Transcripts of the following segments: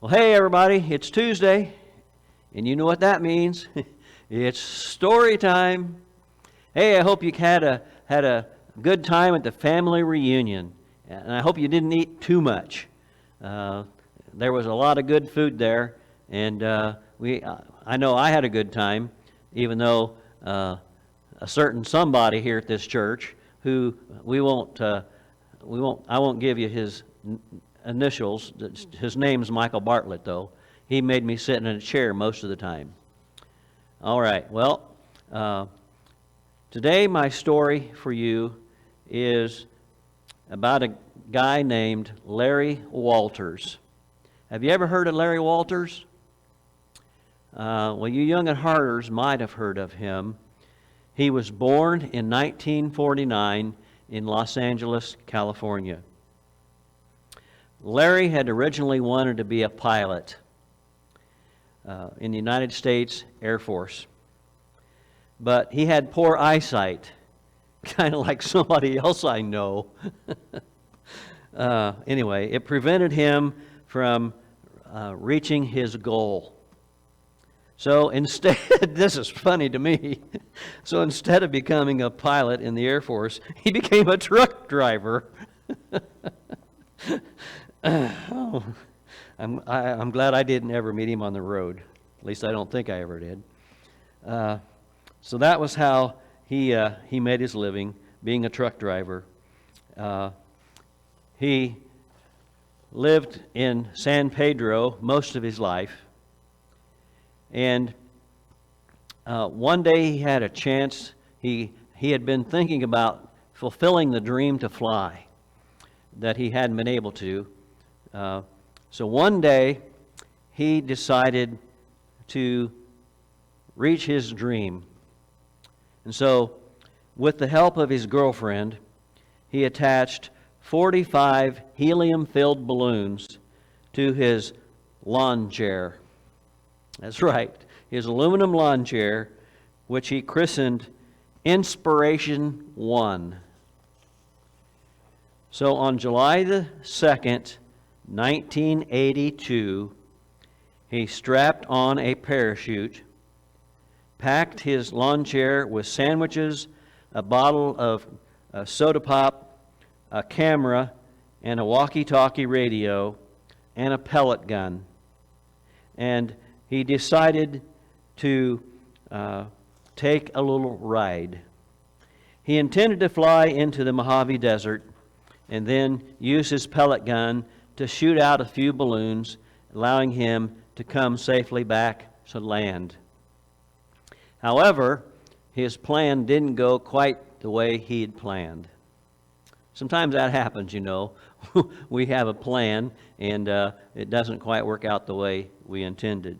Well, hey everybody, it's Tuesday, and you know what that means. It's story time. Hey, I hope you had a good time at the family reunion, and I hope you didn't eat too much. There was a lot of good food there, and I know I had a good time, even though a certain somebody here at this church who I won't give you his initials. His name's Michael Bartlett, though. He made me sit in a chair most of the time. All right, well, today my story for you is about a guy named Larry Walters. Have you ever heard of Larry Walters? Well, you young at hearters might have heard of him. He was born in 1949 in Los Angeles, California. Larry had originally wanted to be a pilot in the United States Air Force. But he had poor eyesight, kind of like somebody else I know. Anyway, it prevented him from reaching his goal. So instead, this is funny to me, so instead of becoming a pilot in the Air Force, he became a truck driver. Oh, I'm glad I didn't ever meet him on the road. At least I don't think I ever did. So that was how he made his living, being a truck driver. He lived in San Pedro most of his life. And one day he had a chance. He had been thinking about fulfilling the dream to fly that he hadn't been able to. So one day he decided to reach his dream. And so with the help of his girlfriend, he attached 45 helium-filled balloons to his lawn chair. That's right, his aluminum lawn chair, which he christened Inspiration 1. So on July the 2nd, 1982, he strapped on a parachute, packed his lawn chair with sandwiches, a bottle of soda pop, a camera, and a walkie-talkie radio, and a pellet gun. And he decided to take a little ride. He intended to fly into the Mojave Desert and then use his pellet gun to shoot out a few balloons, allowing him to come safely back to land. However, his plan didn't go quite the way he'd planned. Sometimes that happens, you know. We have a plan, and it doesn't quite work out the way we intended.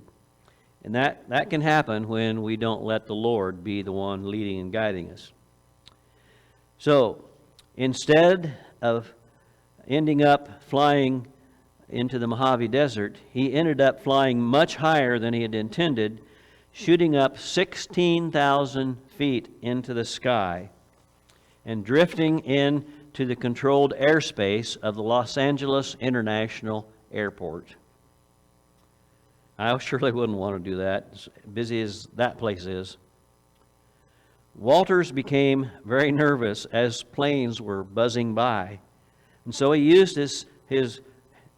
And that can happen when we don't let the Lord be the one leading and guiding us. So, instead of ending up flying into the Mojave Desert, he ended up flying much higher than he had intended, shooting up 16,000 feet into the sky and drifting into the controlled airspace of the Los Angeles International Airport. I surely wouldn't want to do that, as busy as that place is. Walters became very nervous as planes were buzzing by. And so he used his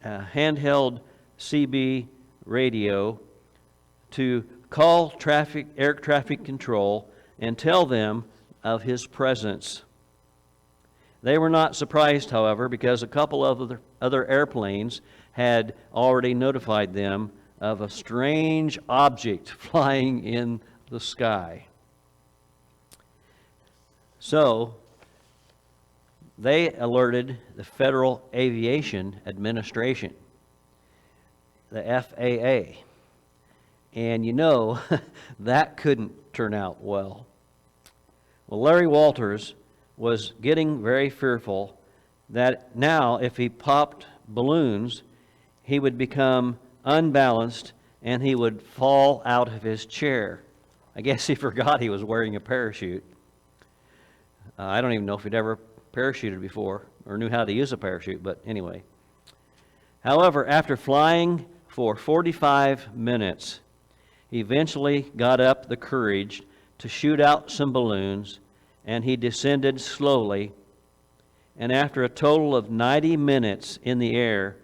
handheld CB radio to call air traffic control and tell them of his presence. They were not surprised, however, because a couple of other airplanes had already notified them of a strange object flying in the sky. So they alerted the Federal Aviation Administration, the FAA. And you know, that couldn't turn out well. Well, Larry Walters was getting very fearful that now if he popped balloons, he would become unbalanced and he would fall out of his chair. I guess he forgot he was wearing a parachute. I don't even know if he'd ever parachuted before or knew how to use a parachute, but anyway. However, after flying for 45 minutes. He eventually got up the courage to shoot out some balloons, and he descended slowly. And after a total of 90 minutes in the air,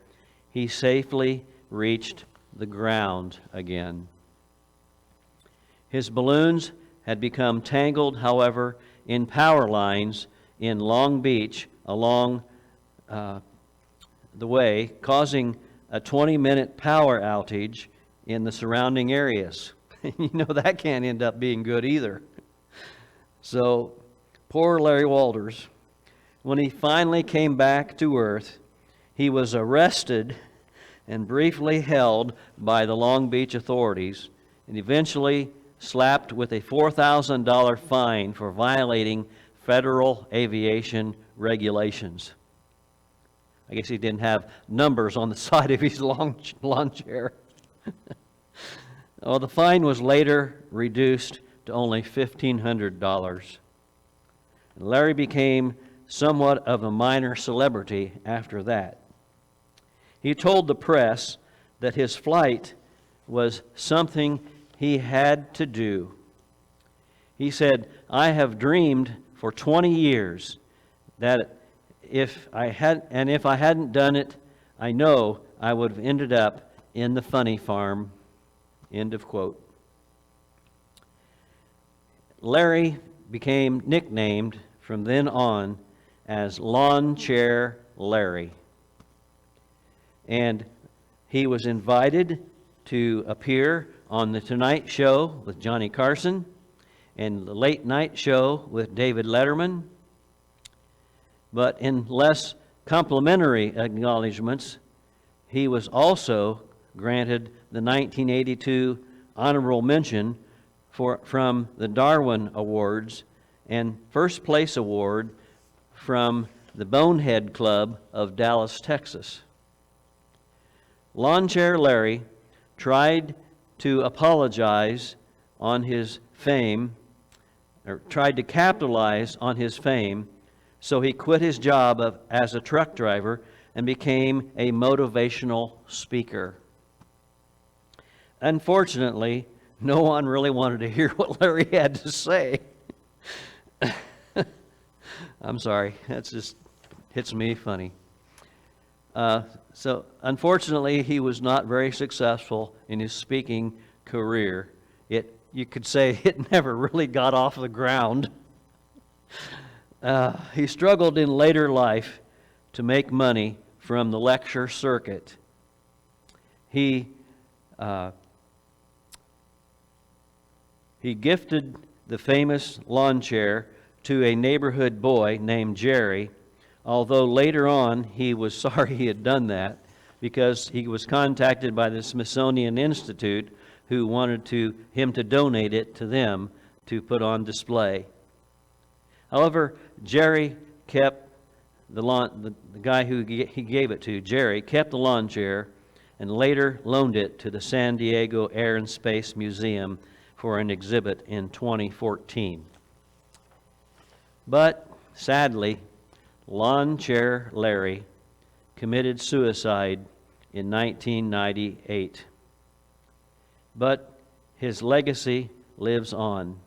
he safely reached the ground again. His balloons had become tangled, however, in power lines in Long Beach along the way, causing a 20-minute power outage in the surrounding areas. You know, that can't end up being good either. So, poor Larry Walters, when he finally came back to Earth, he was arrested and briefly held by the Long Beach authorities, and eventually slapped with a $4,000 fine for violating federal aviation regulations. I guess he didn't have numbers on the side of his lawn chair. Well, the fine was later reduced to only $1,500. Larry became somewhat of a minor celebrity after that. He told the press that his flight was something he had to do. He said, "I have dreamed for 20 years that if I hadn't done it, I know I would have ended up in the funny farm." End of quote. Larry became nicknamed from then on as Lawn Chair Larry. And he was invited to appear on The Tonight Show with Johnny Carson and The Late Night Show with David Letterman. But in less complimentary acknowledgments, he was also granted the 1982 honorable mention from the Darwin Awards and first place award from the Bonehead Club of Dallas, Texas. Lawn Chair Larry tried to apologize on his fame, or tried to capitalize on his fame, so he quit his job as a truck driver and became a motivational speaker. Unfortunately, no one really wanted to hear what Larry had to say. I'm sorry, that just hits me funny. So unfortunately, he was not very successful in his speaking career. You could say it never really got off the ground. He struggled in later life to make money from the lecture circuit. He gifted the famous lawn chair to a neighborhood boy named Jerry, although later on he was sorry he had done that because he was contacted by the Smithsonian Institute, who wanted him to donate it to them to put on display. However, Jerry kept the guy who he gave it to, Jerry, kept the lawn chair and later loaned it to the San Diego Air and Space Museum for an exhibit in 2014. But sadly, Lawn Chair Larry committed suicide in 1998. But his legacy lives on,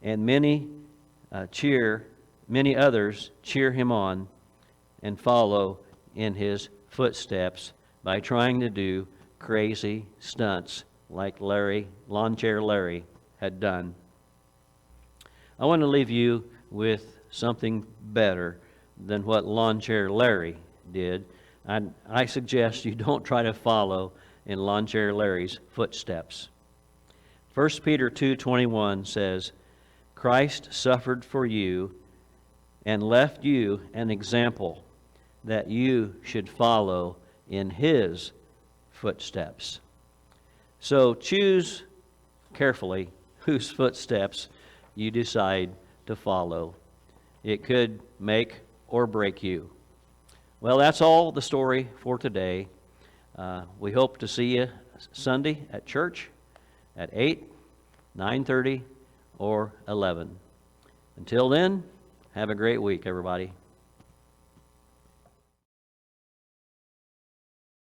and many others cheer him on and follow in his footsteps by trying to do crazy stunts like Lawn Chair Larry had done. I want to leave you with something better than what Lawn Chair Larry did. I suggest you don't try to follow in Lawn Chair Larry's footsteps. 1 Peter 2:21 says, "Christ suffered for you and left you an example that you should follow in his footsteps." So choose carefully whose footsteps you decide to follow. It could make or break you. Well, that's all the story for today. We hope to see you Sunday at church at 8, 9:30, or 11. Until then, have a great week, everybody.